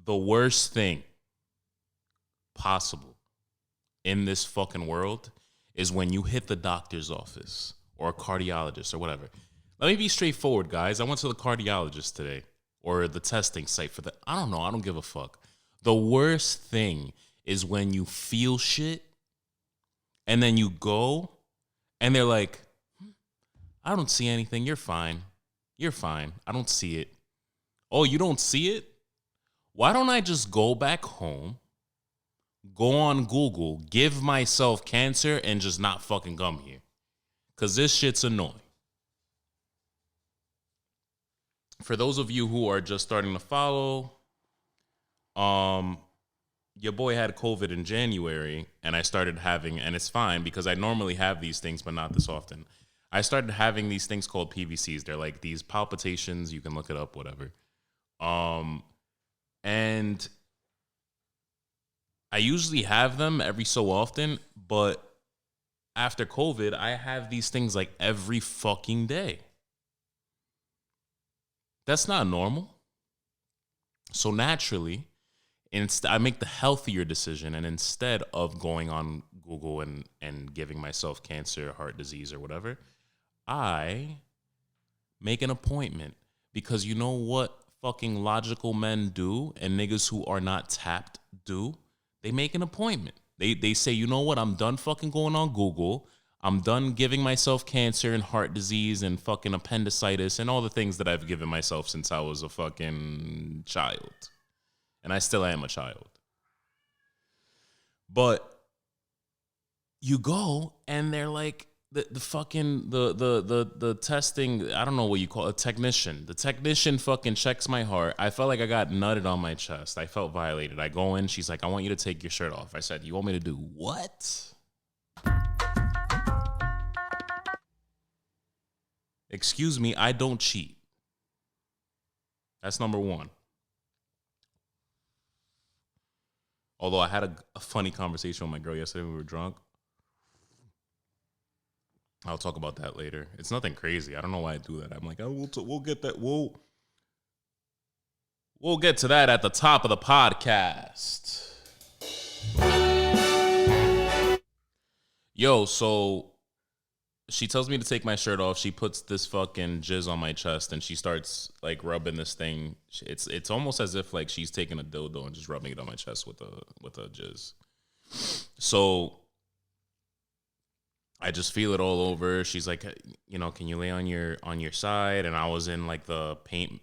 the worst thing possible in this fucking world is when you hit the doctor's office or a cardiologist or whatever. Let me be straightforward, guys. I went to the cardiologist today, or the testing site for the, I don't know. I don't give a fuck. The worst thing is when you feel shit and then you go and they're like, I don't see anything. You're fine. You're fine. I don't see it. Oh, you don't see it? Why don't I just go back home, go on Google, give myself cancer, and just not fucking come here? Because this shit's annoying. For those of you who are just starting to follow, your boy had COVID in January, and I started having, and it's fine because I normally have these things, but not this often. I started having these things called PVCs. They're like these palpitations. You can look it up, whatever. And I usually have them every so often, but after COVID, I have these things like every fucking day. That's not normal. So naturally, I make the healthier decision, and instead of going on Google and giving myself cancer, heart disease, or whatever, I make an appointment. Because you know what fucking logical men do and niggas who are not tapped do? They make an appointment. They say, you know what? I'm done fucking going on Google. I'm done giving myself cancer and heart disease and fucking appendicitis and all the things that I've given myself since I was a fucking child. And I still am a child. But you go and they're like, the fucking the testing, I don't know what you call it, a technician. The technician fucking checks my heart. I felt like I got nutted on my chest. I felt violated. I go in, she's like, I want you to take your shirt off. I said, you want me to do what? Excuse me, I don't cheat. That's number one. Although I had a funny conversation with my girl yesterday when we were drunk. I'll talk about that later. It's nothing crazy. I don't know why I do that. I'm like, oh, we'll get that. We'll get to that at the top of the podcast. Yo, so she tells me to take my shirt off. She puts this fucking jizz on my chest and she starts like rubbing this thing. It's almost as if like she's taking a dildo and just rubbing it on my chest with a jizz. So I just feel it all over. She's like, you know, can you lay on your side? And I was in like the paint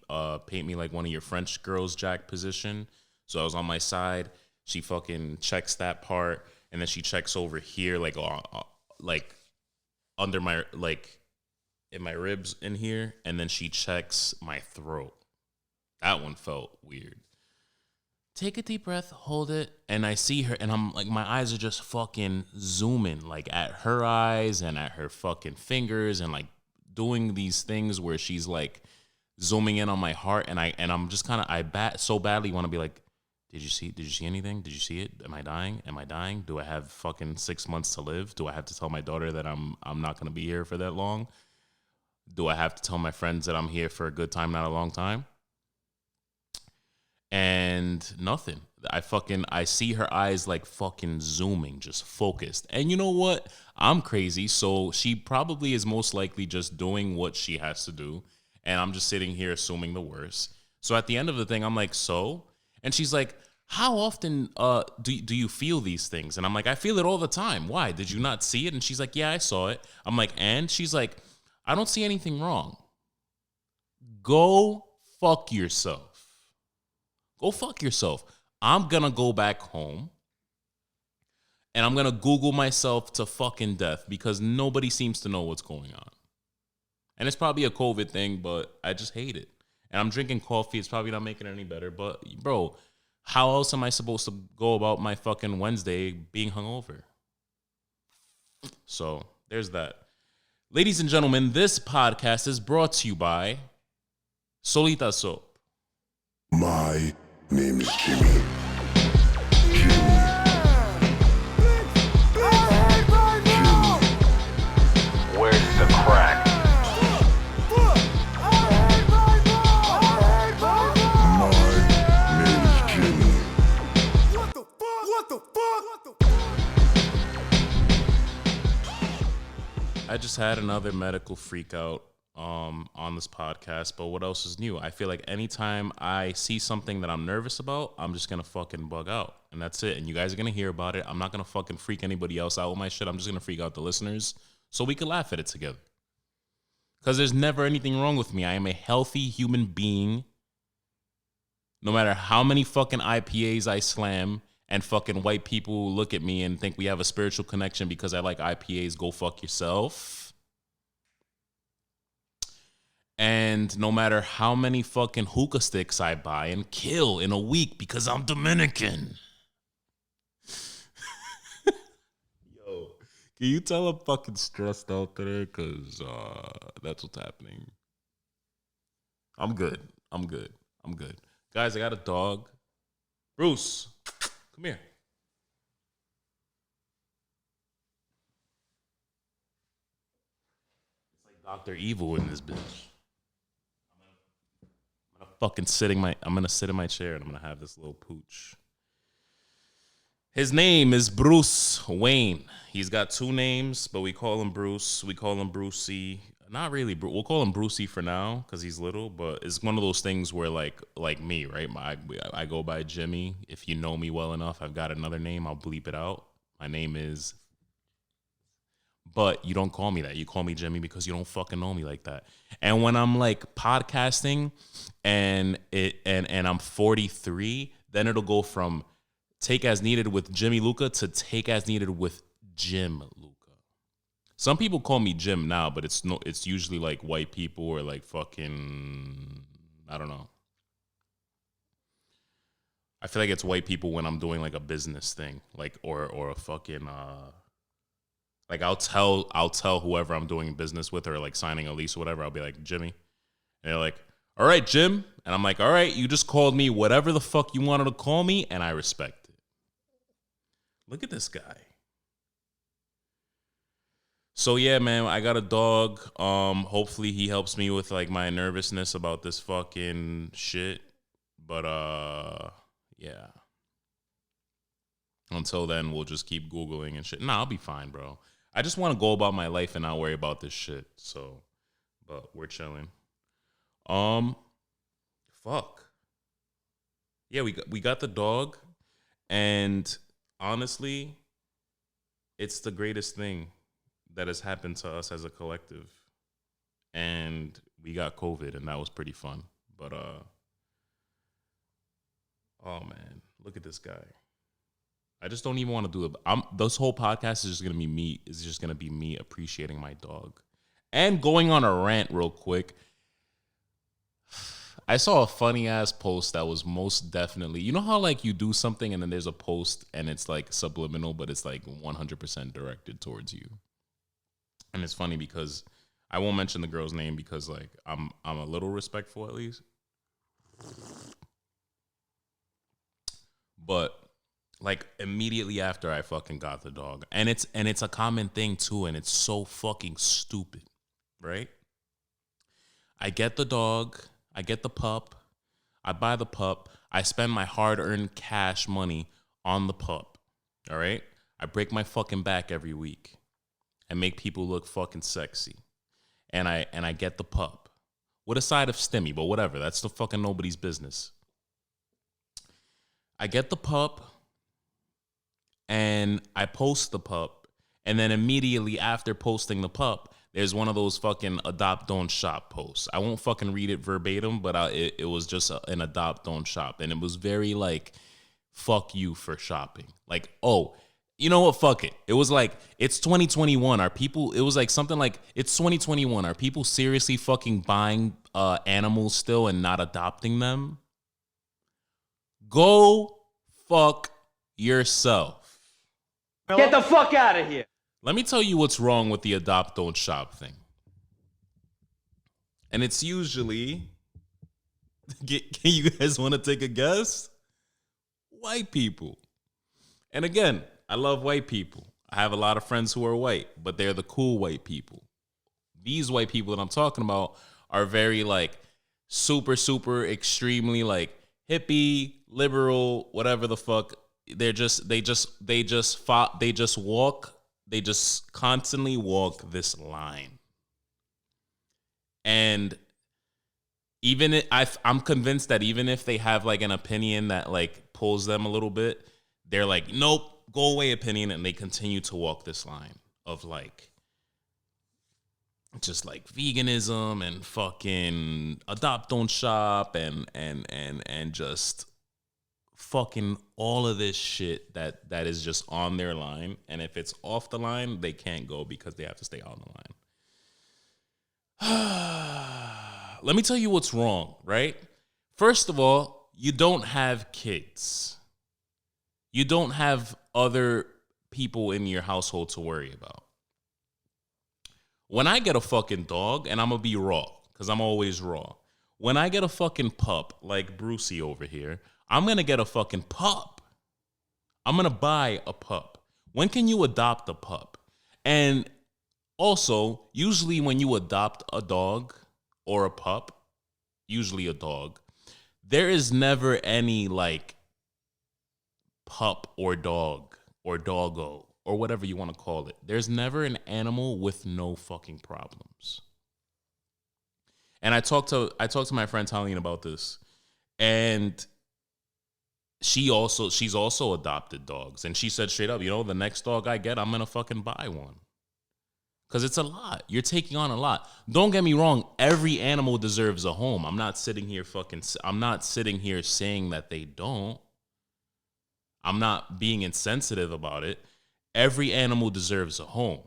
me like one of your French girls jack position. So I was on my side. She fucking checks that part, and then she checks over here, like under my, like in my ribs in here, and then she checks my throat. That one felt weird. Take a deep breath, hold it, and I see her, and I'm like, my eyes are just fucking zooming, like at her eyes and at her fucking fingers, and like doing these things where she's like zooming in on my heart, and I'm just kind of, so badly want to be like, did you see anything? Did you see it? Am I dying? Do I have fucking 6 months to live? Do I have to tell my daughter that I'm not gonna be here for that long? Do I have to tell my friends that I'm here for a good time, not a long time? And nothing. I see her eyes like fucking zooming, just focused. And you know what? I'm crazy, so she probably is most likely just doing what she has to do. And I'm just sitting here assuming the worst. So at the end of the thing, I'm like, so? And she's like, how often do you feel these things? And I'm like, I feel it all the time. Why? Did you not see it? And she's like, yeah, I saw it. I'm like, and? She's like, I don't see anything wrong. Go fuck yourself. Go fuck yourself. I'm going to go back home and I'm going to Google myself to fucking death because nobody seems to know what's going on. And it's probably a COVID thing, but I just hate it. And I'm drinking coffee. It's probably not making it any better. But, bro, how else am I supposed to go about my fucking Wednesday being hungover? So there's that. Ladies and gentlemen, this podcast is brought to you by Soulita Soap. My name is Jimmy. Where's the crack? My name is Jimmy. I just had another medical freak out on this podcast, but what else is new? I feel like anytime I see something that I'm nervous about, I'm just gonna fucking bug out. And that's it. And you guys are gonna hear about it. I'm not gonna fucking freak anybody else out with my shit. I'm just gonna freak out the listeners so we can laugh at it together. Because there's never anything wrong with me. I am a healthy human being. No matter how many fucking IPAs I slam and fucking white people look at me and think we have a spiritual connection because I like IPAs, go fuck yourself. And no matter how many fucking hookah sticks I buy and kill in a week because I'm Dominican. Yo, can you tell I'm fucking stressed out today? Because that's what's happening. I'm good. Guys, I got a dog. Bruce, come here. It's like Dr. Evil in this bitch. I'm gonna sit in my chair and I'm gonna have this little pooch. His name is Bruce Wayne. He's got two names, but we call him Bruce. We call him Brucey. Not really. We'll call him Brucey for now because he's little. But it's one of those things where, like me, right? I go by Jimmy. If you know me well enough, I've got another name. I'll bleep it out. My name is. But you don't call me that. You call me Jimmy because you don't fucking know me like that. And when I'm like podcasting, and I'm 43, then it'll go from take as needed with Jimmy Lucca to take as needed with Jim Lucca. Some people call me Jim now, but it's usually like white people or like fucking, I don't know. I feel like it's white people when I'm doing like a business thing, like or a fucking like I'll tell whoever I'm doing business with or like signing a lease or whatever, I'll be like, Jimmy. And they're like, all right, Jim. And I'm like, all right, you just called me whatever the fuck you wanted to call me, and I respect it. Look at this guy. So yeah, man, I got a dog. Hopefully he helps me with like my nervousness about this fucking shit. But yeah. Until then, we'll just keep Googling and shit. Nah, I'll be fine, bro. I just want to go about my life and not worry about this shit. So, but we're chilling. Fuck. Yeah, we got the dog, and honestly, it's the greatest thing that has happened to us as a collective. And we got COVID, and that was pretty fun. But oh man, look at this guy. I just don't even want to do it. This whole podcast is just gonna be me. Is just gonna be me appreciating my dog, and going on a rant real quick. I saw a funny ass post that was most definitely, you know how like you do something and then there's a post and it's like subliminal, but it's like 100% directed towards you. And it's funny because I won't mention the girl's name because like I'm a little respectful at least. But like immediately after I fucking got the dog, and it's a common thing too, and it's so fucking stupid, right? I get the dog, I get the pup, I buy the pup, I spend my hard-earned cash money on the pup, all right? I break my fucking back every week and make people look fucking sexy, and I get the pup with a side of stimmy, but whatever, that's the fucking nobody's business. I get the pup, and I post the pup, and then immediately after posting the pup, there's one of those fucking adopt don't shop posts. I won't fucking read it verbatim, but it was just an adopt don't shop, and it was very like, fuck you for shopping. Like, oh, you know what? Fuck it. It was like, it's 2021. Are people? It was like something like, it's 2021. Are people seriously fucking buying animals still and not adopting them? Go fuck yourself. Get the fuck out of here. Let me tell you what's wrong with the adopt don't shop thing. And it's usually, can you guys want to take a guess? White people. And again, I love white people. I have a lot of friends who are white, but they're the cool white people. These white people that I'm talking about are very like super, super extremely like hippie, liberal, whatever the fuck. They just walk they just constantly walk this line. And I'm convinced that even if they have like an opinion that like pulls them a little bit, they're like, nope, go away opinion, and they continue to walk this line of like just like veganism and fucking adopt don't shop and just fucking all of this shit that is just on their line. And if it's off the line, they can't go because they have to stay on the line. Let me tell you what's wrong, right? First of all, you don't have kids. You don't have other people in your household to worry about. When I get a fucking dog, and I'm going to be raw, because I'm always raw. When I get a fucking pup, like Brucey over here, I'm going to get a fucking pup. I'm going to buy a pup. When can you adopt a pup? And also, usually when you adopt a dog or a pup, usually a dog, there is never any like pup or dog or doggo or whatever you want to call it. There's never an animal with no fucking problems. And I talked to my friend Talene about this, and she's also adopted dogs, and she said straight up, the next dog I get, I'm gonna fucking buy one. Because it's a lot. You're taking on a lot. Don't get me wrong. Every animal deserves a home. I'm not sitting here saying that they don't. I'm not being insensitive about it. Every animal deserves a home.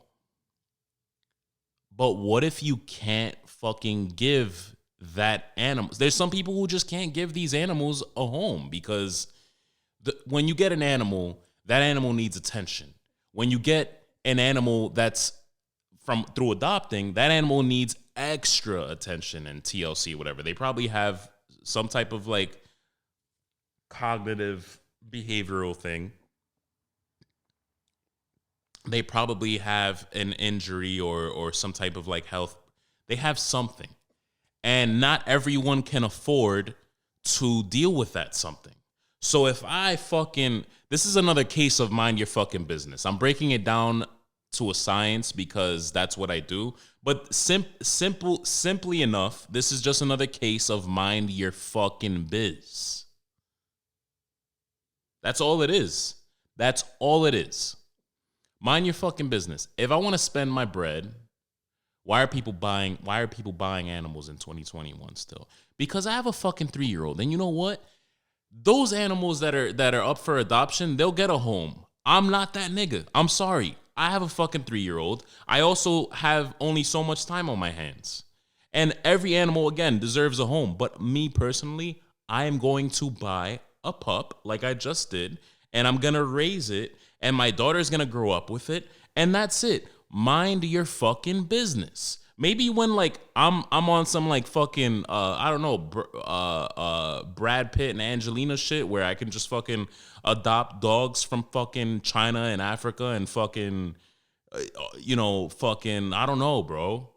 But what if you can't fucking give that animal? There's some people who just can't give these animals a home because when you get an animal, that animal needs attention. When you get an animal that's through adopting, that animal needs extra attention and TLC, whatever. They probably have some type of like cognitive behavioral thing. They probably have an injury or some type of like health. They have something. And not everyone can afford to deal with that something. So if this is another case of mind your fucking business. I'm breaking it down to a science because that's what I do. But simply enough, this is just another case of mind your fucking biz. That's all it is. That's all it is. Mind your fucking business. If I want to spend my bread, why are people buying animals in 2021 still? Because I have a fucking 3-year-old. And you know what? Those animals that are up for adoption, they'll get a home. I'm not that nigga. I'm sorry. I have a fucking 3-year-old. I also have only so much time on my hands. And every animal, again, deserves a home. But me personally, I am going to buy a pup like I just did. And I'm going to raise it. And my daughter's going to grow up with it. And that's it. Mind your fucking business. Maybe when like I'm on some like fucking I don't know Brad Pitt and Angelina shit where I can just fucking adopt dogs from fucking China and Africa and fucking fucking I don't know, bro.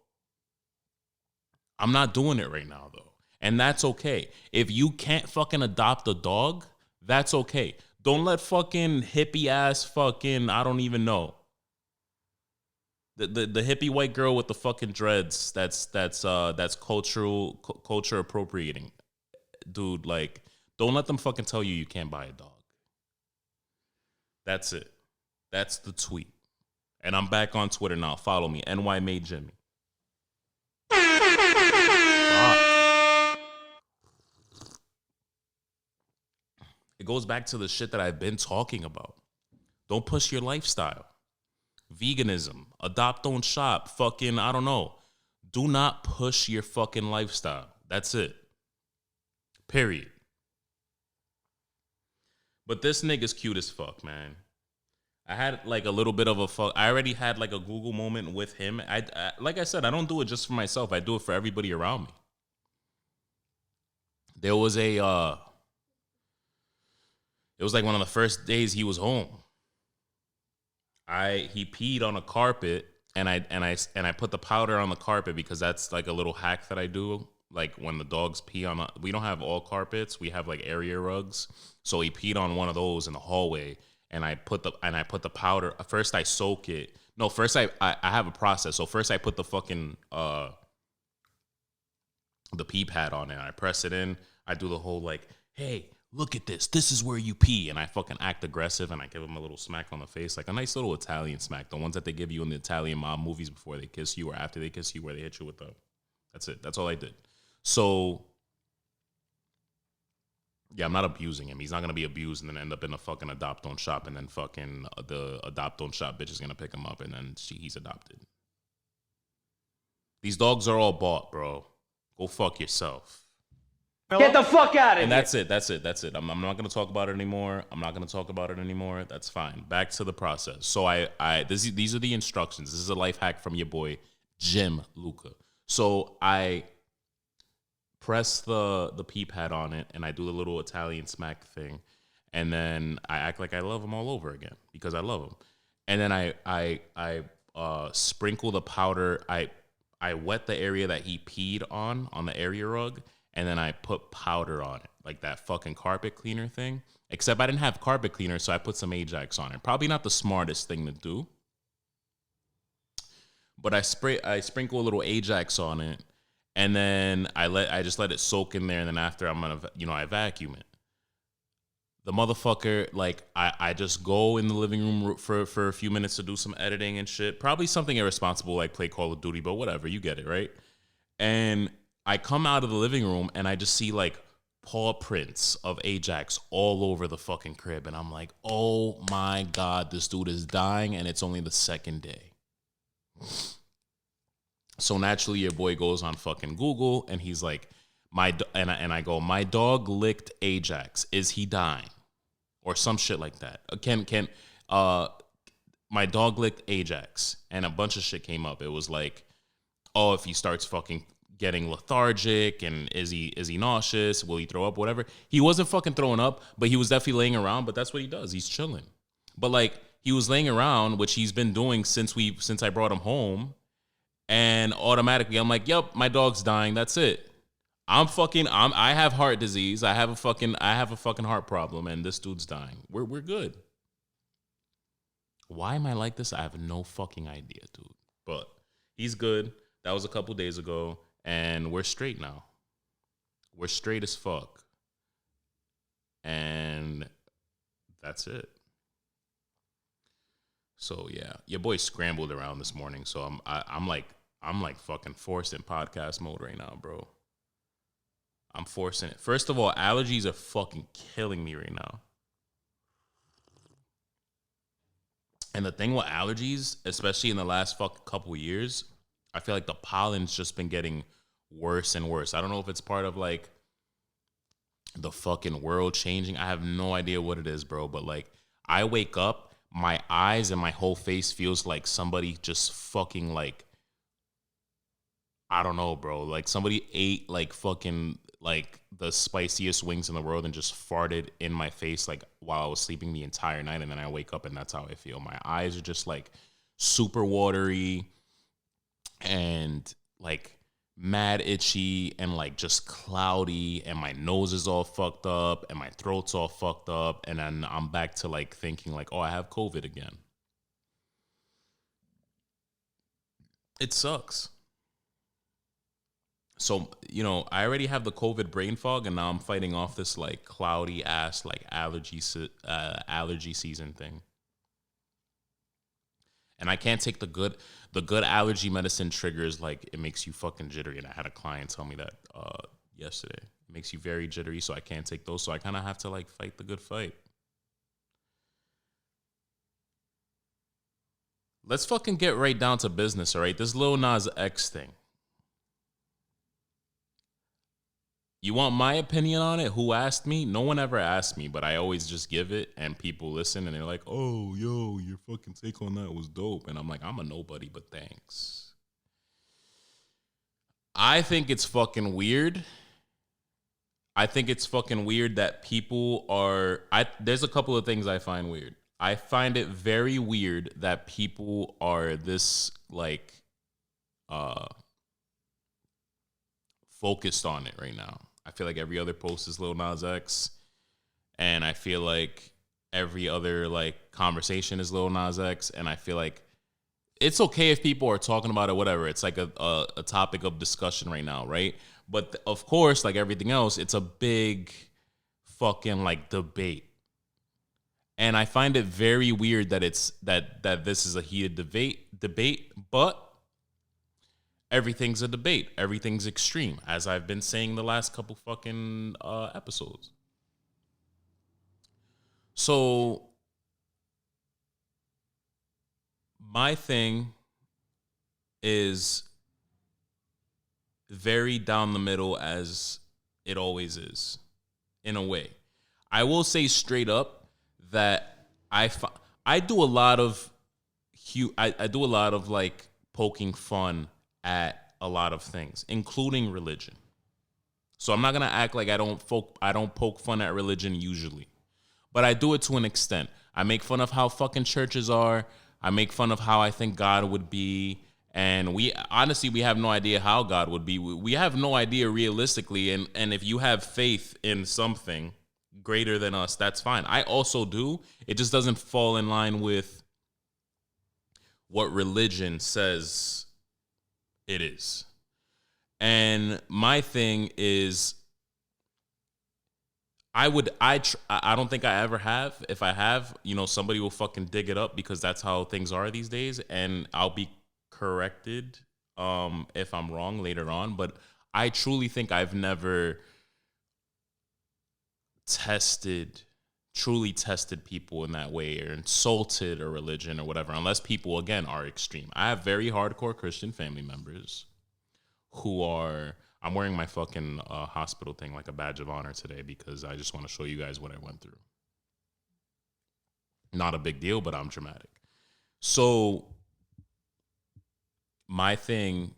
I'm not doing it right now though. And that's okay. If you can't fucking adopt a dog, that's okay. Don't let fucking hippie ass fucking I don't even know. The hippie white girl with the fucking dreads that's culture appropriating. Dude, like, don't let them fucking tell you can't buy a dog. That's it. That's the tweet. And I'm back on Twitter now. Follow me. NY Made Jimmy. It goes back to the shit that I've been talking about. Don't push your lifestyle. Veganism, adopt, don't shop, fucking, I don't know. Do not push your fucking lifestyle. That's it. Period. But this nigga's cute as fuck, man. I had like a little bit of I already had like a Google moment with him. I like I said, I don't do it just for myself. I do it for everybody around me. There was it was like one of the first days he was home. He peed on a carpet and I put the powder on the carpet because that's like a little hack that I do. Like when the dogs pee we don't have all carpets, we have like area rugs. So he peed on one of those in the hallway and I put the powder. First I soak it, No, first I have a process. So first I put the fucking the pee pad on it. I press it in. I do the whole like, hey, look at this. This is where you pee. And I fucking act aggressive and I give him a little smack on the face, like a nice little Italian smack. The ones that they give you in the Italian mob movies before they kiss you or after they kiss you, where they hit you with the. That's it. That's all I did. So yeah, I'm not abusing him. He's not gonna be abused and then end up in a fucking adopt-on shop, and then fucking the adopt-on shop bitch is gonna pick him up, and then he's adopted. These dogs are all bought, bro. Go fuck yourself. Get the fuck out of here. And that's it. That's it. I'm not gonna talk about it anymore. That's fine. Back to the process. So these are the instructions. This is a life hack from your boy Jim Lucca. So I press the pee pad on it, and I do the little Italian smack thing, and then I act like I love him all over again because I love him. And then I sprinkle the powder. I wet the area that he peed on the area rug, and then I put powder on it, like that fucking carpet cleaner thing. Except I didn't have carpet cleaner, so I put some Ajax on it. Probably not the smartest thing to do, but I sprinkle a little Ajax on it. And then I just let it soak in there, and then after I vacuum it. The motherfucker, like I just go in the living room for a few minutes to do some editing and shit. Probably something irresponsible like play Call of Duty, but whatever, you get it, right? And I come out of the living room and I just see like paw prints of Ajax all over the fucking crib, and I'm like, oh my God, this dude is dying, and it's only the second day. So naturally, your boy goes on fucking Google, and he's like, I go, my dog licked Ajax. Is he dying? Or some shit like that. My dog licked Ajax, and a bunch of shit came up. It was like, oh, if he starts fucking getting lethargic, and is he nauseous? Will he throw up? Whatever. He wasn't fucking throwing up, but he was definitely laying around. But that's what he does. He's chilling. But like, he was laying around, which he's been doing since I brought him home. And automatically, I'm like, yep, my dog's dying. That's it. I have heart disease. I have a fucking heart problem, and this dude's dying. We're good. Why am I like this? I have no fucking idea, dude. But he's good. That was a couple days ago, and we're straight now. We're straight as fuck. And that's it. So yeah, your boy scrambled around this morning, so I'm like fucking forced in podcast mode right now, bro. I'm forcing it. First of all, allergies are fucking killing me right now. And the thing with allergies, especially in the last fucking couple years, I feel like the pollen's just been getting worse and worse. I don't know if it's part of like the fucking world changing. I have no idea what it is, bro. But like, I wake up, my eyes and my whole face feels like somebody just fucking like, I don't know, bro. Like somebody ate like fucking like the spiciest wings in the world and just farted in my face like while I was sleeping the entire night. And then I wake up and that's how I feel. My eyes are just like super watery and like mad itchy and like just cloudy, and my nose is all fucked up and my throat's all fucked up, and then I'm back to like thinking like, oh, I have COVID again. It sucks. So, I already have the COVID brain fog, and now I'm fighting off this like cloudy ass like allergy season thing. And I can't take the good allergy medicine triggers, like it makes you fucking jittery. And I had a client tell me that yesterday. It makes you very jittery, so I can't take those. So I kind of have to like fight the good fight. Let's fucking get right down to business, all right? This Lil Nas X thing. You want my opinion on it? Who asked me? No one ever asked me, but I always just give it, and people listen, and they're like, oh, yo, your fucking take on that was dope. And I'm like, I'm a nobody, but thanks. I think it's fucking weird. I think it's fucking weird that people are... There's a couple of things I find weird. I find it very weird that people are this, like, focused on it right now. I feel like every other post is Lil Nas X, and I feel like every other like conversation is Lil Nas X, and I feel like it's okay if people are talking about it, whatever. It's like a topic of discussion right now, right? But of course, like everything else, it's a big fucking like debate. And I find it very weird that it's that this is a heated debate, but everything's a debate. Everything's extreme, as I've been saying the last couple fucking episodes. So my thing is very down the middle, as it always is, in a way. I will say straight up that I do a lot of I do a lot of like poking fun at a lot of things, including religion. So I'm not gonna act like I don't poke fun at religion usually, but I do it to an extent. I make fun of how fucking churches are. I make fun of how I think God would be. And we have no idea how God would be. We have no idea realistically. And if you have faith in something greater than us, that's fine. I also do. It just doesn't fall in line with what religion says it is. And my thing is, I don't think I ever have. If I have, somebody will fucking dig it up, because that's how things are these days. And I'll be corrected if I'm wrong later on. But I truly think I've never truly tested people in that way, or insulted a religion or whatever, unless people, again, are extreme. I have very hardcore Christian family members who are... I'm wearing my fucking hospital thing like a badge of honor today, because I just want to show you guys what I went through. Not a big deal, but I'm dramatic. So my thing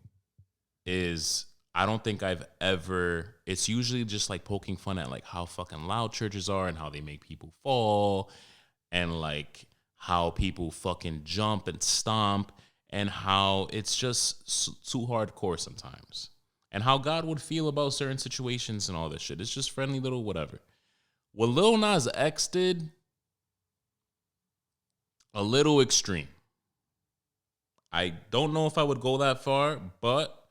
is, I don't think I've ever... It's usually just like poking fun at like how fucking loud churches are and how they make people fall, and like how people fucking jump and stomp, and how it's just too hardcore sometimes. And how God would feel about certain situations and all this shit. It's just friendly little whatever. What Lil Nas X did, a little extreme. I don't know if I would go that far, but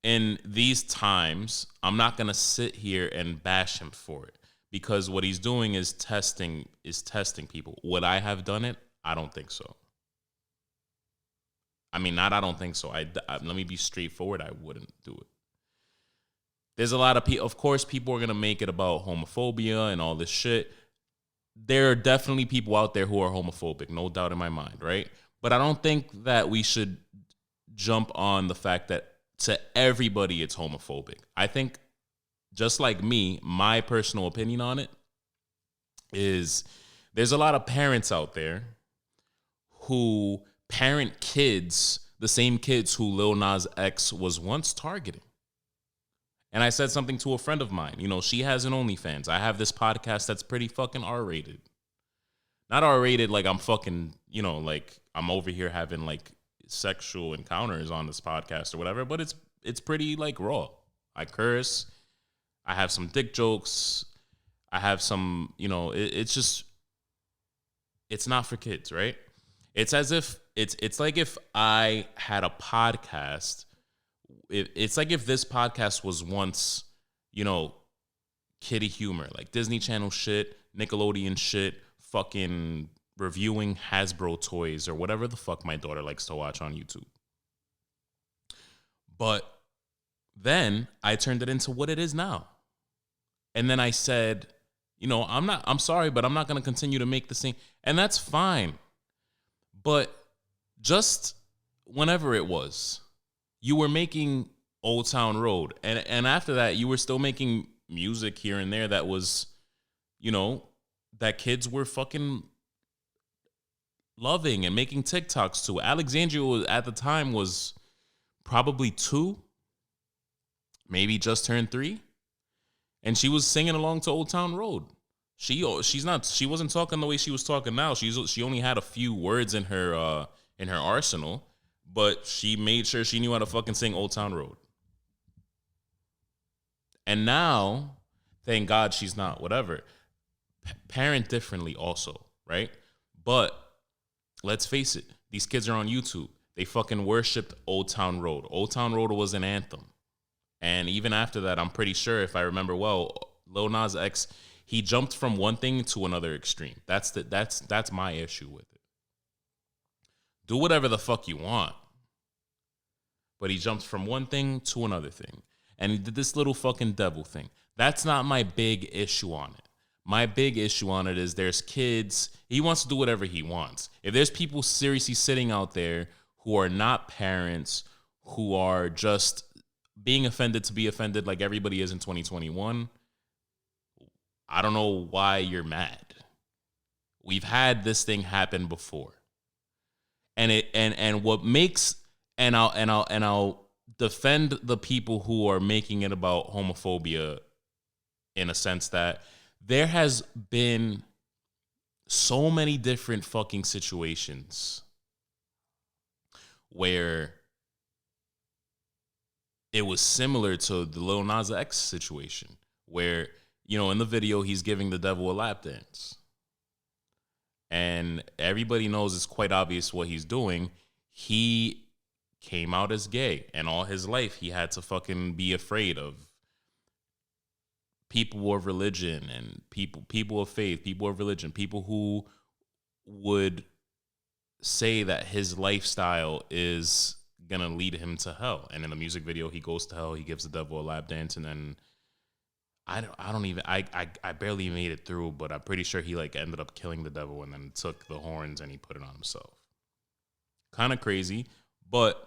in these times, I'm not going to sit here and bash him for it, because what he's doing is testing people. Would I have done it? I don't think so. I don't think so. Let me be straightforward. I wouldn't do it. There's a lot of people, of course, people are going to make it about homophobia and all this shit. There are definitely people out there who are homophobic, no doubt in my mind, right? But I don't think that we should jump on the fact that to everybody it's homophobic. I think, just like me, my personal opinion on it is, there's a lot of parents out there who parent kids, the same kids who Lil Nas X was once targeting. And I said something to a friend of mine. She has an OnlyFans. I have this podcast that's pretty fucking R-rated. Not R-rated like I'm fucking, like I'm over here having like sexual encounters on this podcast or whatever, but it's pretty like raw. I curse. I have some dick jokes. I have some, it's just, it's not for kids, right? It's as if it's like if I had a podcast. It's like if this podcast was once, kiddie humor, like Disney Channel shit, Nickelodeon shit, fucking reviewing Hasbro toys or whatever the fuck my daughter likes to watch on YouTube. But then I turned it into what it is now. And then I said, I'm sorry, but I'm not going to continue to make the same. And that's fine. But just whenever it was, you were making Old Town Road. And after that, you were still making music here and there that was, that kids were fucking loving and making TikToks to. Alexandria at the time was probably 2, maybe just turned 3. And she was singing along to Old Town Road. She wasn't talking the way she was talking now. She only had a few words in her arsenal, but she made sure she knew how to fucking sing Old Town Road. And now, thank God she's not, whatever. Parent differently also, right? But let's face it, these kids are on YouTube. They fucking worshipped Old Town Road. Old Town Road was an anthem. And even after that, I'm pretty sure, if I remember well, Lil Nas X, he jumped from one thing to another extreme. That's my issue with it. Do whatever the fuck you want. But he jumped from one thing to another thing. And he did this little fucking devil thing. That's not my big issue on it. My big issue on it is there's kids. He wants to do whatever he wants. If there's people seriously sitting out there who are not parents, who are just being offended to be offended like everybody is in 2021, I don't know why you're mad. We've had this thing happen before. And what makes, and I'll defend the people who are making it about homophobia, in a sense that there has been so many different fucking situations where it was similar to the Lil Nas X situation, where, you know, in the video, he's giving the devil a lap dance. And everybody knows it's quite obvious what he's doing. He came out as gay, and all his life he had to fucking be afraid of people of religion and people of faith, people of religion, people who would say that his lifestyle is gonna lead him to hell. And in the music video, he goes to hell, he gives the devil a lap dance, and then I barely made it through, but I'm pretty sure he like ended up killing the devil and then took the horns and he put it on himself. Kind of crazy, but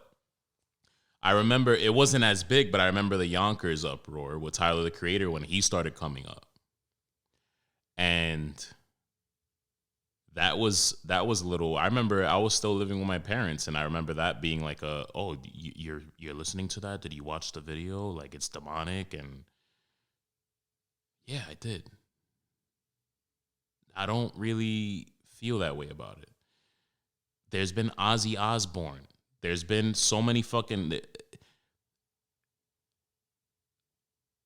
I remember it wasn't as big, but I remember the Yonkers uproar with Tyler, the Creator, when he started coming up. And that was a little, I remember I was still living with my parents, and I remember that being like you're listening to that? Did you watch the video? Like, it's demonic. And yeah, I did. I don't really feel that way about it. There's been Ozzy Osbourne. There's been so many fucking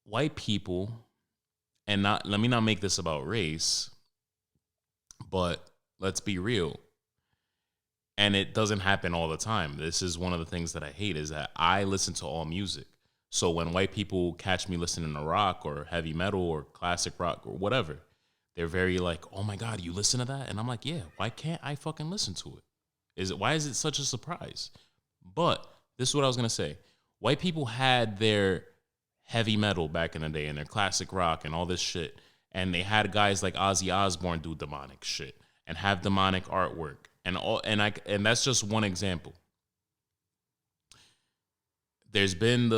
white people, and let me not make this about race, but let's be real. And it doesn't happen all the time. This is one of the things that I hate, is that I listen to all music. So when white people catch me listening to rock or heavy metal or classic rock or whatever, they're very like, oh my God, you listen to that? And I'm like, yeah, why can't I fucking listen to it? Why is it such a surprise? But this is what I was going to say. White people had their heavy metal back in the day and their classic rock and all this shit. And they had guys like Ozzy Osbourne do demonic shit and have demonic artwork. And that's just one example. There's been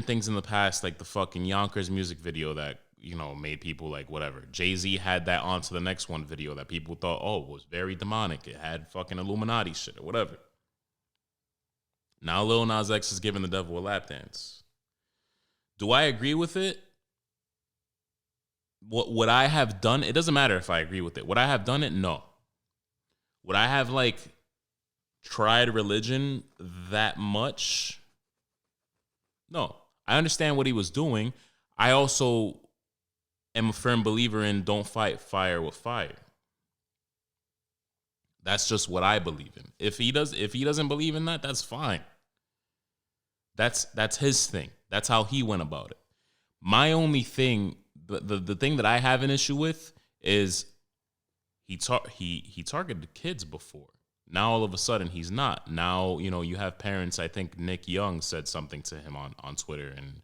things in the past, like the fucking Yonkers music video that, you know, made people like whatever. Jay-Z had that On to the Next One video that people thought, oh, was very demonic. It had fucking Illuminati shit or whatever. Now Lil Nas X is giving the devil a lap dance. Do I agree with it? Would I have done? It doesn't matter if I agree with it. Would I have done it? No. Would I have like tried religion that much? No. I understand what he was doing. I also am a firm believer in don't fight fire with fire. That's just what I believe in. If he doesn't believe in that, that's fine. That's his thing. That's how he went about it. My only thing, the thing that I have an issue with is he targeted kids before. Now all of a sudden he's not. Now, you know, you have parents. I think Nick Young said something to him on Twitter, and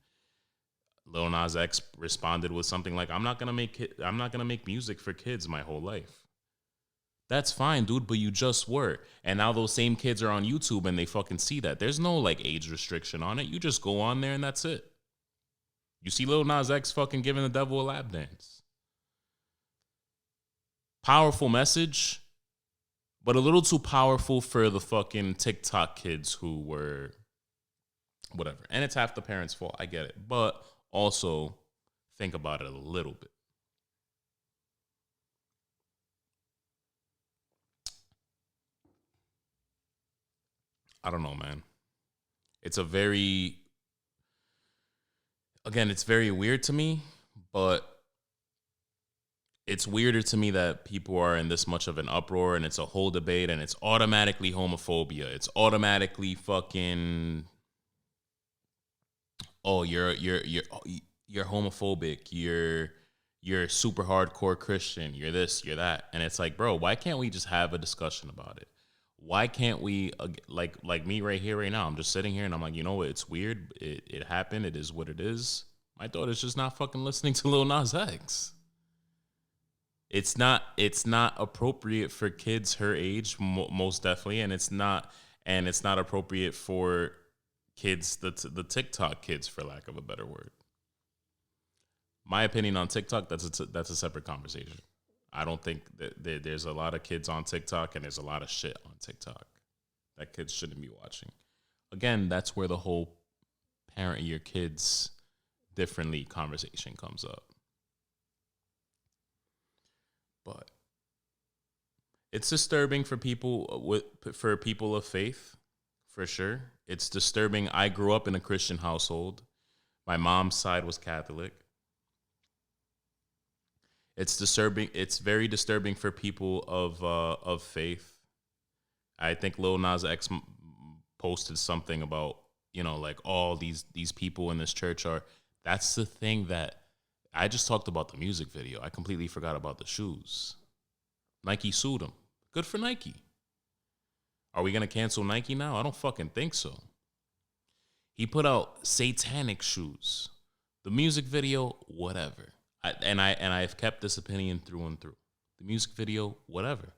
Lil Nas X responded with something like, I'm not gonna make music for kids my whole life. That's fine, dude, but you just were. And now those same kids are on YouTube and they fucking see that. There's no like age restriction on it. You just go on there and that's it. You see Lil Nas X fucking giving the devil a lap dance. Powerful message, but a little too powerful for the fucking TikTok kids who were whatever. And it's half the parents' fault. I get it. But also think about it a little bit. I don't know, man. It's very weird to me, but it's weirder to me that people are in this much of an uproar and it's a whole debate and it's automatically homophobia. It's automatically fucking, oh, you're homophobic. You're super hardcore Christian. You're this, you're that. And it's like, bro, why can't we just have a discussion about it? Why can't we, like me right here, right now, I'm just sitting here and I'm like, you know what? It's weird. It happened. It is what it is. My daughter's just not fucking listening to Lil Nas X. It's not appropriate for kids her age, most definitely, and it's not appropriate for kids, the TikTok kids, for lack of a better word. My opinion on TikTok, that's a separate conversation. I don't think that there's a lot of kids on TikTok and there's a lot of shit on TikTok that kids shouldn't be watching. Again, that's where the whole parent your kids differently conversation comes up. But it's disturbing for people of faith, for sure. It's disturbing. I grew up in a Christian household. My mom's side was Catholic. It's disturbing. It's very disturbing for people of faith. I think Lil Nas X posted something about, like all these people in this church are. That's the thing that I just talked about the music video. I completely forgot about the shoes. Nike sued him. Good for Nike. Are we gonna cancel Nike now? I don't fucking think so. He put out satanic shoes. The music video, whatever. I've kept this opinion through and through. The music video, whatever.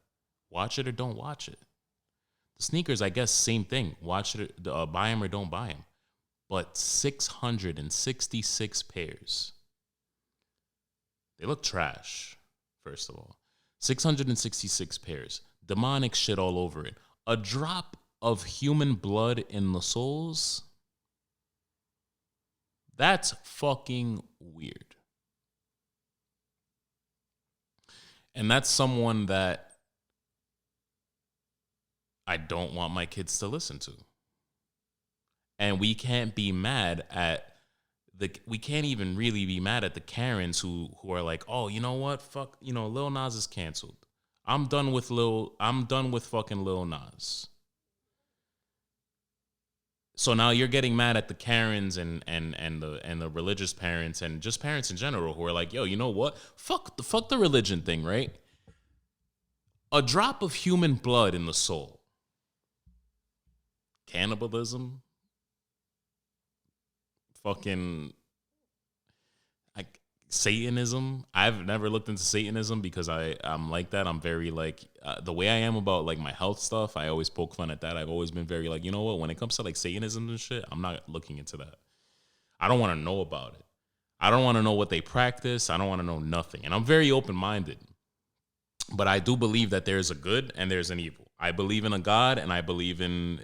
Watch it or don't watch it. The sneakers, I guess, same thing. Watch it, buy them or don't buy them. But 666 pairs. They look trash, first of all. 666 pairs. Demonic shit all over it. A drop of human blood in the soles. That's fucking weird. And that's someone that I don't want my kids to listen to. And we can't be mad at we can't even really be mad at the Karens who are like, oh, you know what? Fuck, Lil Nas is canceled. I'm done with fucking Lil Nas. So now you're getting mad at the Karens and the religious parents and just parents in general who are like, yo, you know what? Fuck the religion thing, right? A drop of human blood in the soul. Cannibalism. Fucking Satanism. I've never looked into Satanism because I'm like that. I'm very the way I am about like my health stuff. I always poke fun at that. I've always been very you know what? When it comes to like Satanism and shit, I'm not looking into that. I don't want to know about it. I don't want to know what they practice. I don't want to know nothing. And I'm very open-minded. But I do believe that there's a good and there's an evil. I believe in a God and I believe in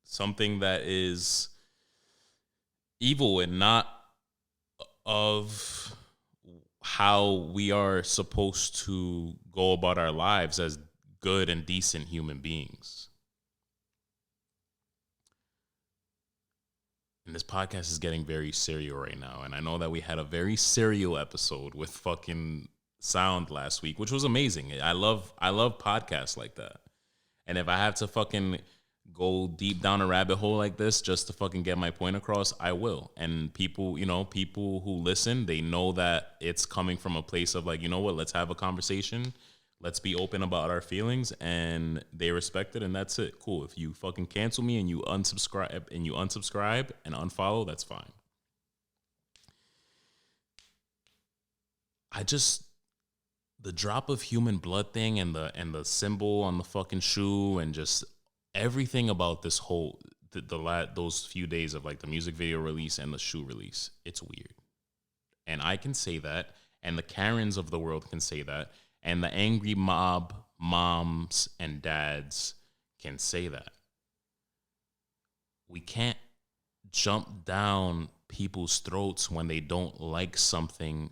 something that is evil and not of how we are supposed to go about our lives as good and decent human beings. And this podcast is getting very serial right now. And I know that we had a very serial episode with fucking Sound last week, which was amazing. I love podcasts like that. And if I have to fucking go deep down a rabbit hole like this just to fucking get my point across, I will. And people who listen, they know that it's coming from a place of like, you know what, let's have a conversation. Let's be open about our feelings, and they respect it, and that's it. Cool. If you fucking cancel me and you unsubscribe and unfollow, that's fine. The drop of human blood thing and the symbol on the fucking shoe and just everything about this whole those few days of like the music video release and the shoe release, it's weird. And I can say that, and the Karens of the world can say that, and the angry mob moms and dads can say that. We can't jump down people's throats when they don't like something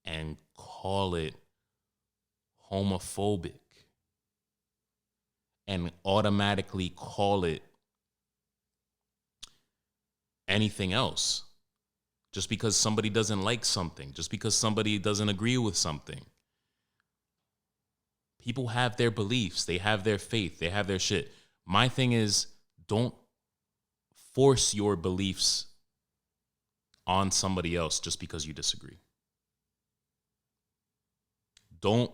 and call it homophobic and automatically call it anything else just because somebody doesn't like something, just because somebody doesn't agree with something. People have their beliefs. They have their faith. They have their shit. My thing is, don't force your beliefs on somebody else just because you disagree. Don't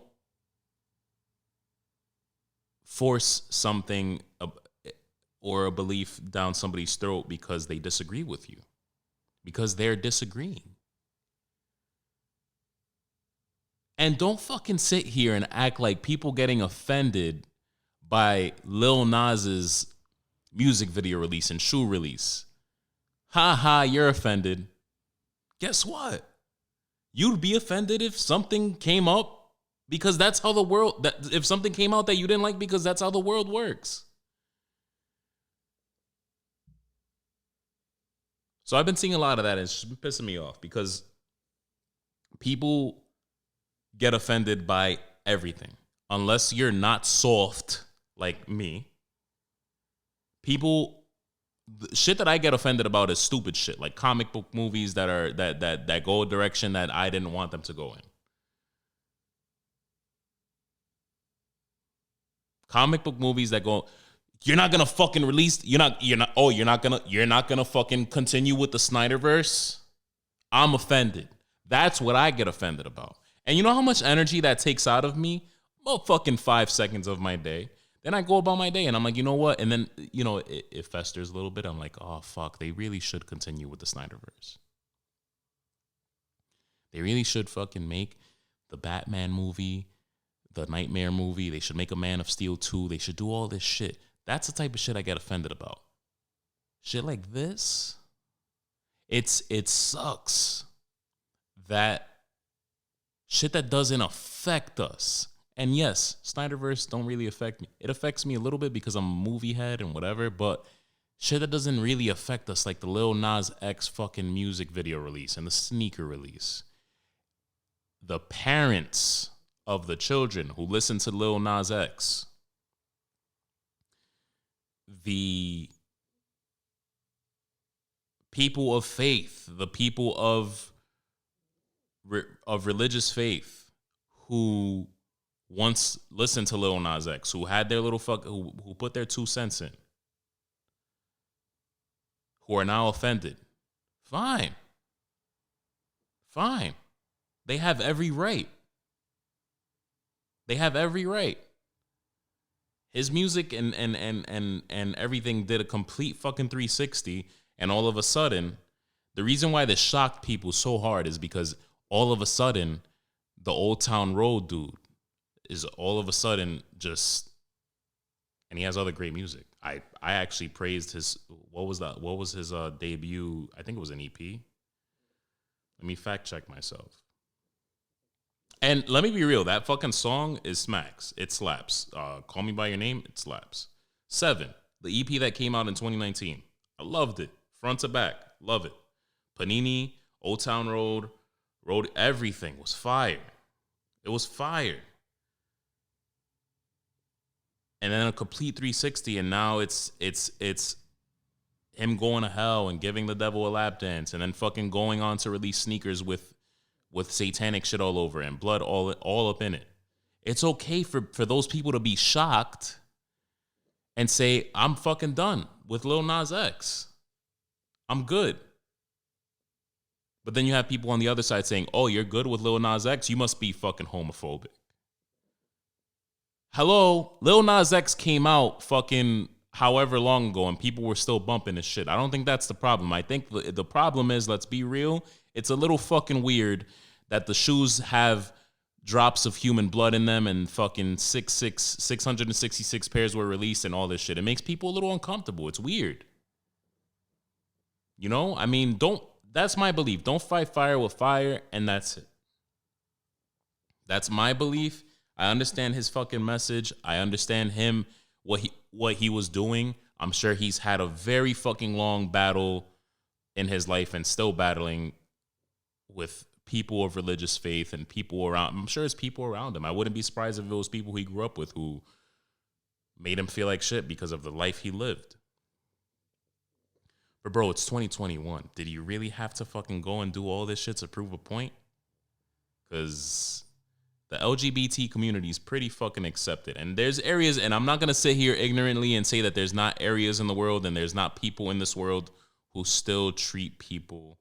force something or a belief down somebody's throat because they disagree with you, because they're disagreeing. And don't fucking sit here and act like people getting offended by Lil Nas's music video release and shoe release. Ha ha, you're offended. Guess what? You'd be offended if something came up because that's how the world, that if something came out that you didn't like because that's how the world works. So I've been seeing a lot of that and it's just been pissing me off because people get offended by everything. Unless you're not soft like me. People, shit that I get offended about is stupid shit, like comic book movies that are that go a direction that I didn't want them to go in. Comic book movies that go, you're not gonna fucking release, you're not gonna fucking continue with the Snyderverse. I'm offended. That's what I get offended about. And you know how much energy that takes out of me? About fucking 5 seconds of my day. Then I go about my day and I'm like, you know what? And then, you know, it festers a little bit. I'm like, oh, fuck. They really should continue with the Snyderverse. They really should fucking make the Batman movie, the Nightmare movie. They should make a Man of Steel 2. They should do all this shit. That's the type of shit I get offended about. Shit like this. It sucks that shit that doesn't affect us. And yes, Snyderverse don't really affect me. It affects me a little bit because I'm a movie head and whatever, but shit that doesn't really affect us, like the Lil Nas X fucking music video release and the sneaker release. The parents of the children who listen to Lil Nas X, the people of faith, the people of religious faith who once listened to Lil Nas X, who had their little who put their 2 cents in, who are now offended. Fine. They have every right. They have every right. His music and everything did a complete fucking 360, and all of a sudden, the reason why this shocked people so hard is because all of a sudden, the Old Town Road dude is all of a sudden just, and he has other great music. I actually praised his, what was his debut? I think it was an EP. Let me fact check myself. And let me be real, that fucking song is smacks. It slaps. Call Me By Your Name, it slaps. 7, the EP that came out in 2019. I loved it. Front to back, love it. Panini, Old Town Road, everything was fire. It was fire. And then a complete 360, and now it's him going to hell and giving the devil a lap dance, and then fucking going on to release sneakers with satanic shit all over and blood all up in it. It's okay for those people to be shocked and say, I'm fucking done with Lil Nas X. I'm good. But then you have people on the other side saying, oh, you're good with Lil Nas X? You must be fucking homophobic. Hello, Lil Nas X came out fucking however long ago and people were still bumping this shit. I don't think that's the problem. I think the problem is, let's be real, it's a little fucking weird that the shoes have drops of human blood in them and fucking 666 pairs were released and all this shit. It makes people a little uncomfortable. It's weird. You know? I mean, that's my belief. Don't fight fire with fire, and that's it. That's my belief. I understand his fucking message. I understand him, what he was doing. I'm sure he's had a very fucking long battle in his life and still battling with people of religious faith and people around. I'm sure it's people around him. I wouldn't be surprised if it was people he grew up with who made him feel like shit because of the life he lived. But bro, it's 2021. Did you really have to fucking go and do all this shit to prove a point? Because The LGBT community is pretty fucking accepted. And there's areas, and I'm not going to sit here ignorantly and say that there's not areas in the world and there's not people in this world who still treat people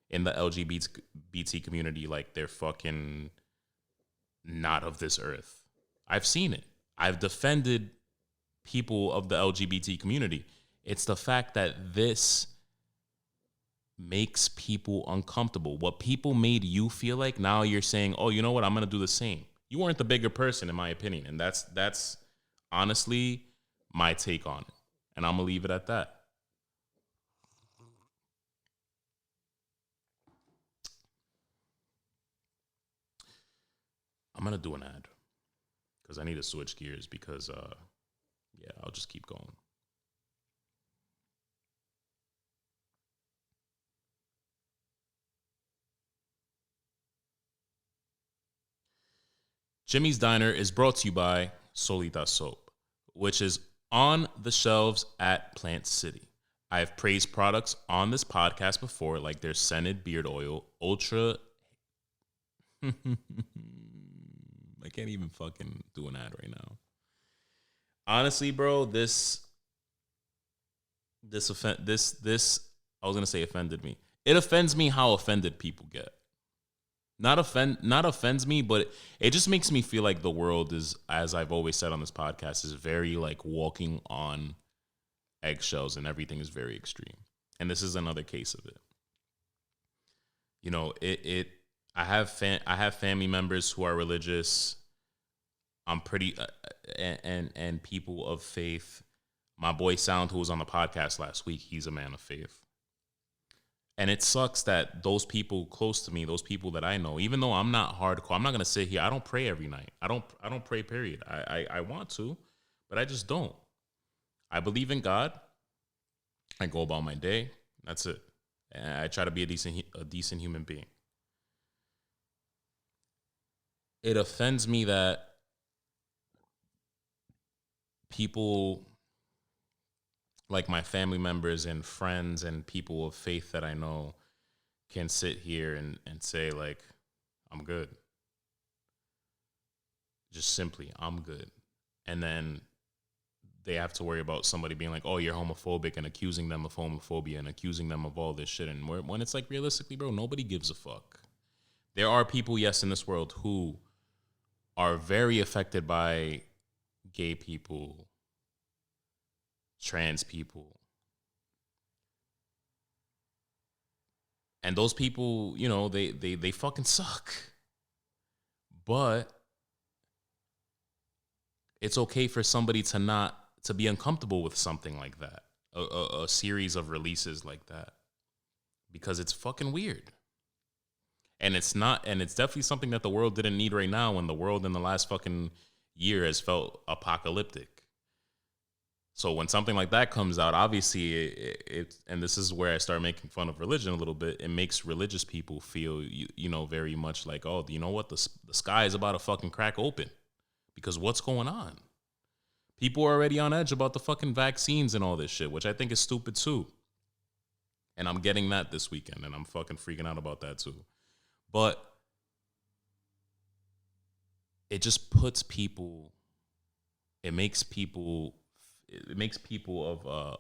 in the LGBT community like they're fucking not of this earth. I've seen it. I've defended people of the LGBT community. It's the fact that this makes people uncomfortable. What people made you feel like, now you're saying, oh, you know what, I'm going to do the same. You weren't the bigger person, in my opinion. And that's honestly my take on it. And I'm going to leave it at that. I'm going to do an ad because I need to switch gears because, yeah, I'll just keep going. Jimmy's Diner is brought to you by Soulita soap, which is on the shelves at Plant City. I have praised products on this podcast before, like their scented beard oil, ultra. I can't even fucking do an ad right now. Honestly, bro, this I was gonna say offended me. It offends me how offended people get. Not offends me, but it just makes me feel like the world is, as I've always said on this podcast, is very like walking on eggshells and everything is very extreme. And this is another case of it. You know, I have family members who are religious. I'm pretty and people of faith. My boy Sound, who was on the podcast last week, he's a man of faith. And it sucks that those people close to me, those people that I know, even though I'm not hardcore, I'm not gonna sit here. I don't pray every night. I don't pray, period. I want to, but I just don't. I believe in God. I go about my day. That's it. And I try to be a decent human being. It offends me that people like my family members and friends and people of faith that I know can sit here and say, like, I'm good. Just simply, I'm good. And then they have to worry about somebody being like, oh, you're homophobic, and accusing them of homophobia and accusing them of all this shit. And when it's like, realistically, bro, nobody gives a fuck. There are people, yes, in this world who are very affected by gay people, trans people. And those people, you know, they fucking suck. But it's okay for somebody to be uncomfortable with something like that. A series of releases like that. Because it's fucking weird. And it's definitely something that the world didn't need right now, when the world in the last fucking year has felt apocalyptic. So when something like that comes out, obviously it and this is where I start making fun of religion a little bit. It makes religious people feel, you know, very much like, oh, you know what? The sky is about to fucking crack open, because what's going on? People are already on edge about the fucking vaccines and all this shit, which I think is stupid too. And I'm getting that this weekend, and I'm fucking freaking out about that too. But it just puts people, it makes people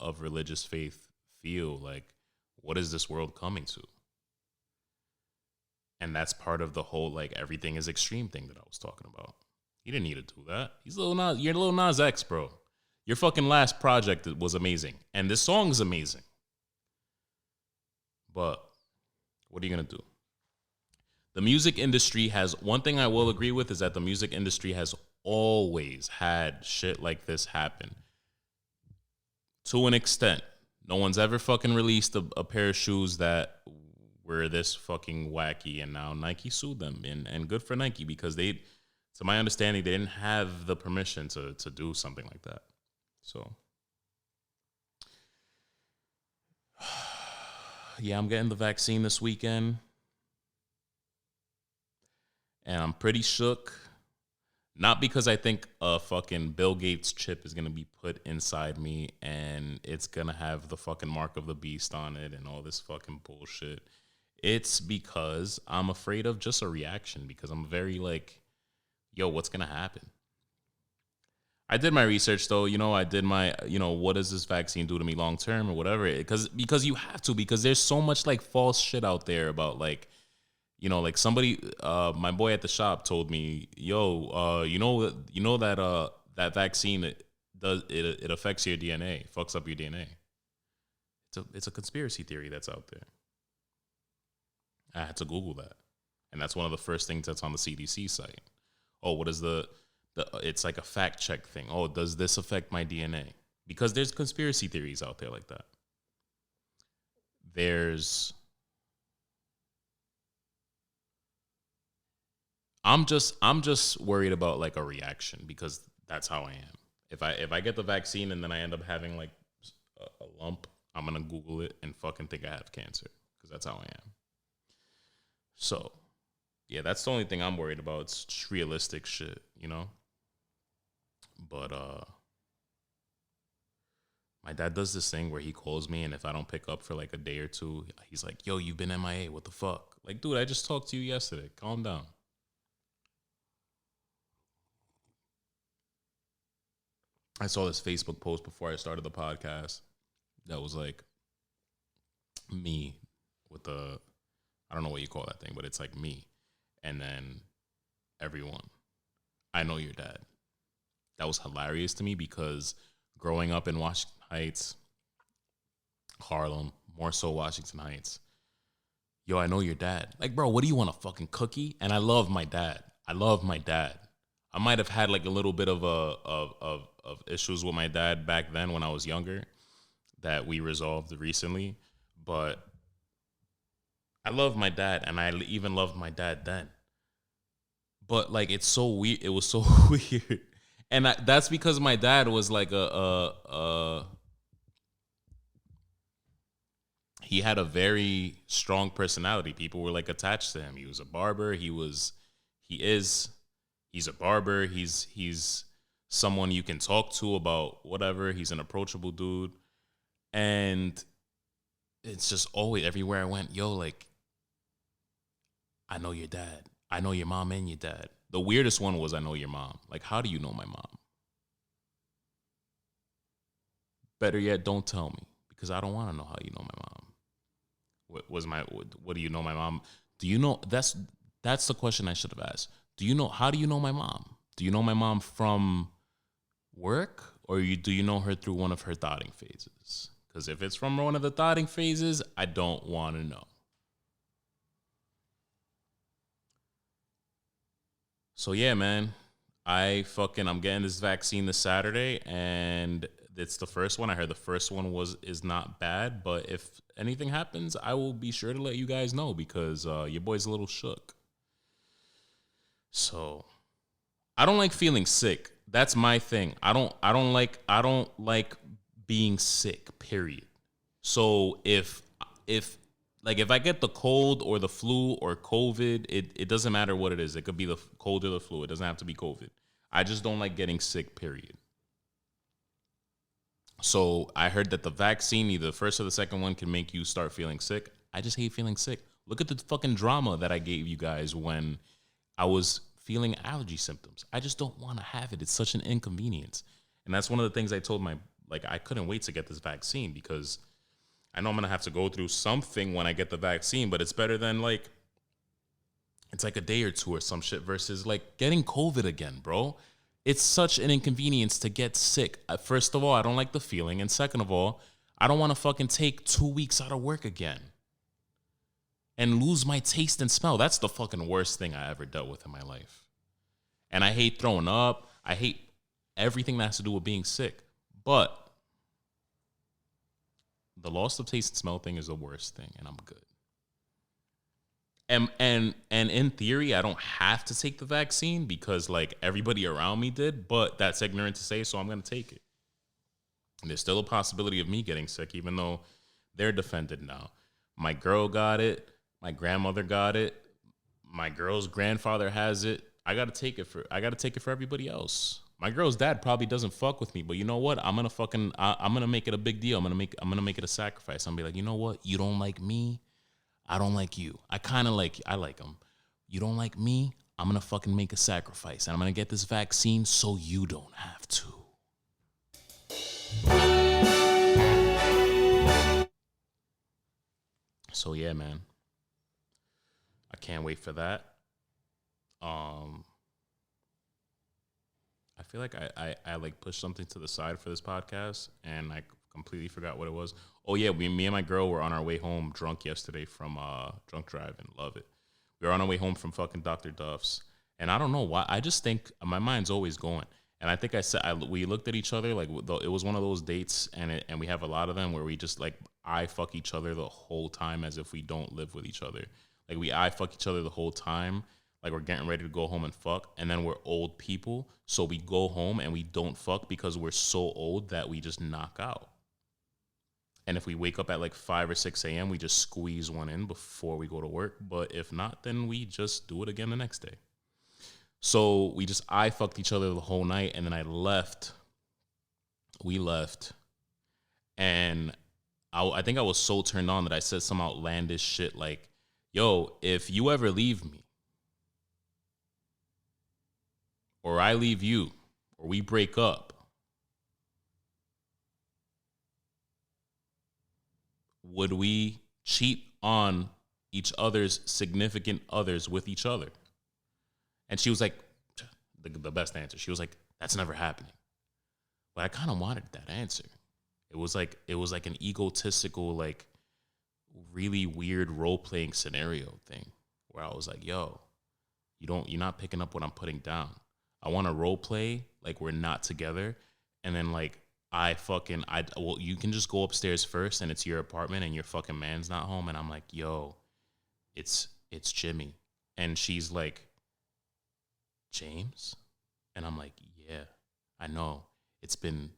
of religious faith feel like, what is this world coming to? And that's part of the whole, like, everything is extreme thing that I was talking about. He didn't need to do that. You're Lil Nas X, bro. Your fucking last project was amazing. And this song is amazing. But what are you going to do? The music industry has, one thing I will agree with is that the music industry has always had shit like this happen. To an extent. No one's ever fucking released a pair of shoes that were this fucking wacky, and now Nike sued them. And good for Nike, because they, to my understanding, they didn't have the permission to do something like that. So, yeah, I'm getting the vaccine this weekend. And I'm pretty shook. Not because I think a fucking Bill Gates chip is going to be put inside me and it's going to have the fucking mark of the beast on it and all this fucking bullshit. It's because I'm afraid of just a reaction, because I'm very, like, yo, what's gonna happen? I did my research though, I did my, what does this vaccine do to me long term or whatever? Because you have to, because there's so much like false shit out there about like, like somebody, my boy at the shop told me, yo, that vaccine it affects your DNA, fucks up your DNA. It's a conspiracy theory that's out there. I had to Google that, and that's one of the first things that's on the CDC site. Oh, what is it's like a fact check thing. Oh, does this affect my DNA? Because there's conspiracy theories out there like that. I'm just worried about like a reaction, because that's how I am. If I get the vaccine and then I end up having like a lump, I'm gonna Google it and fucking think I have cancer, because that's how I am. So, yeah, that's the only thing I'm worried about. It's just realistic shit, But my dad does this thing where he calls me, and if I don't pick up for like a day or two, he's like, yo, you've been MIA. What the fuck? Like, dude, I just talked to you yesterday. Calm down. I saw this Facebook post before I started the podcast that was like me with I don't know what you call that thing, but it's like me. And then everyone, I know your dad. That was hilarious to me, because growing up in Washington Heights, Harlem, more so Washington Heights, yo, I know your dad. Like, bro, what do you want, a fucking cookie? And I love my dad. I might have had like a little bit of issues with my dad back then when I was younger that we resolved recently, but I love my dad, and I even loved my dad then. But like, it's so weird. It was so weird. And that's because my dad was like he had a very strong personality. People were like attached to him. He was a barber. He's a barber. He's someone you can talk to about whatever. He's an approachable dude. And it's just always, everywhere I went, yo, like, I know your dad. I know your mom and your dad. The weirdest one was, I know your mom. Like, how do you know my mom? Better yet, don't tell me, because I don't want to know how you know my mom. What do you know my mom? Do you know, that's the question I should have asked. How do you know my mom? Do you know my mom from work, or do you know her through one of her thoughting phases? Because if it's from one of the thoughting phases, I don't want to know. So yeah, man, I'm getting this vaccine this Saturday, and it's the first one. I heard the first one is not bad, but if anything happens, I will be sure to let you guys know, because your boy's a little shook. So I don't like feeling sick. That's my thing. I don't like being sick, period. So if I get the cold or the flu or COVID, it doesn't matter what it is. It could be the cold or the flu. It doesn't have to be COVID. I just don't like getting sick, period. So I heard that the vaccine, either the first or the second one, can make you start feeling sick. I just hate feeling sick. Look at the fucking drama that I gave you guys when I was feeling allergy symptoms. I just don't want to have it. It's such an inconvenience. And that's one of the things I told I couldn't wait to get this vaccine, because I know I'm going to have to go through something when I get the vaccine, but it's better than it's like a day or two or some shit versus like getting COVID again, bro. It's such an inconvenience to get sick. First of all, I don't like the feeling. And second of all, I don't want to fucking take 2 weeks out of work again and lose my taste and smell. That's the fucking worst thing I ever dealt with in my life. And I hate throwing up. I hate everything that has to do with being sick. But the loss of taste and smell thing is the worst thing, and I'm good. And in theory, I don't have to take the vaccine because like everybody around me did, but that's ignorant to say, so I'm gonna take it. And there's still a possibility of me getting sick, even though they're defended now. My girl got it, my grandmother got it, my girl's grandfather has it. I gotta take it for everybody else. My girl's dad probably doesn't fuck with me, but you know what? I'm gonna make it a big deal. I'm gonna make it a sacrifice. I'm gonna be like, you know what? You don't like me, I don't like you. I like him. You don't like me, I'm gonna fucking make a sacrifice and I'm gonna get this vaccine so you don't have to. So yeah, man. I can't wait for that. I feel like I like pushed something to the side for this podcast and I completely forgot what it was. Oh yeah, me and my girl were on our way home drunk yesterday from drunk driving. Love it. We were on our way home from fucking Dr. Duff's. And I don't know why. I just think my mind's always going. And I think we looked at each other like it was one of those dates, and we have a lot of them where we just like eye fuck each other the whole time as if we don't live with each other. Like we eye fuck each other the whole time, like we're getting ready to go home and fuck, and then we're old people, so we go home and we don't fuck because we're so old that we just knock out. And if we wake up at like 5 or 6 a.m., we just squeeze one in before we go to work. But if not, then we just do it again the next day. So we just eye fucked each other the whole night, and then I left. We left, and I think I was so turned on that I said some outlandish shit like, yo, if you ever leave me, or I leave you, or we break up, would we cheat on each other's significant others with each other? And she was like, the best answer. She was like, that's never happening. But I kind of wanted that answer. It was like an egotistical, like really weird role-playing scenario thing where I was like, yo, you're not picking up what I'm putting down. I want to role play like we're not together. And then like, you can just go upstairs first and it's your apartment and your fucking man's not home. And I'm like, yo, it's Jimmy. And she's like, James? And I'm like, yeah, I know. It's been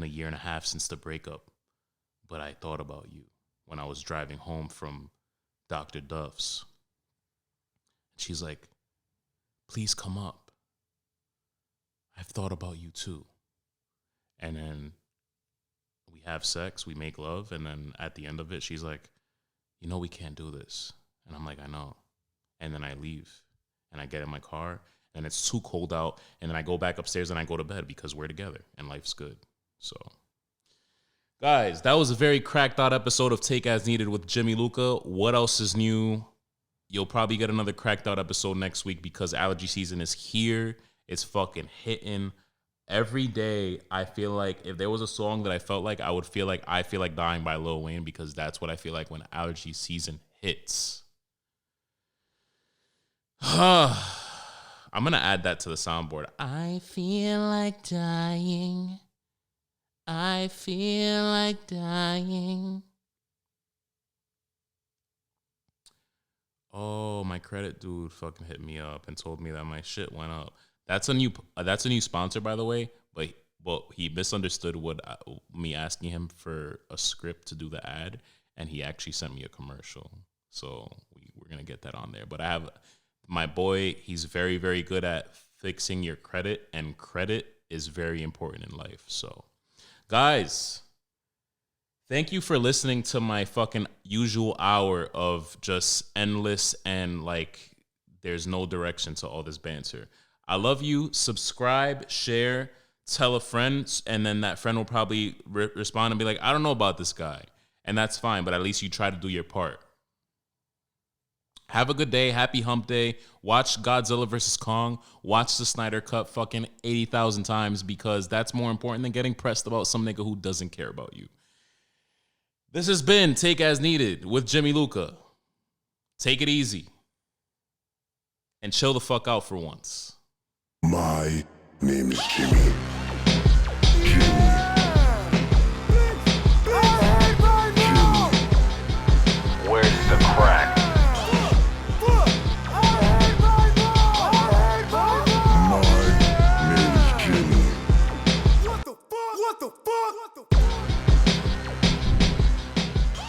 a year and a half since the breakup, but I thought about you when I was driving home from Dr. Duff's. She's like, please come up. I've thought about you too. And then we have sex, we make love, and then at the end of it, she's like, you know, we can't do this. And I'm like, I know. And then I leave and I get in my car and it's too cold out. And then I go back upstairs and I go to bed because we're together and life's good. So, guys, that was a very cracked out episode of Take As Needed with Jimmy Lucca. What else is new? You'll probably get another cracked out episode next week because allergy season is here. It's fucking hitting. Every day, I feel like if there was a song that I felt like, I feel like dying by Lil Wayne because that's what I feel like when allergy season hits. I'm going to add that to the soundboard. I feel like dying. I feel like dying. Oh, my credit dude fucking hit me up and told me that my shit went up. That's a new sponsor, by the way, but he misunderstood me asking him for a script to do the ad, and he actually sent me a commercial. So we're going to get that on there. But I have my boy, he's very, very good at fixing your credit, and credit is very important in life. So, guys, thank you for listening to my fucking usual hour of just endless and like there's no direction to all this banter. I love you. Subscribe, share, tell a friend, and then that friend will probably respond and be like, I don't know about this guy. And that's fine, but at least you try to do your part. Have a good day. Happy hump day. Watch Godzilla vs. Kong. Watch the Snyder Cut fucking 80,000 times because that's more important than getting pressed about some nigga who doesn't care about you. This has been Take As Needed with Jimmy Lucca. Take it easy. And chill the fuck out for once. My name is Jimmy. Jimmy.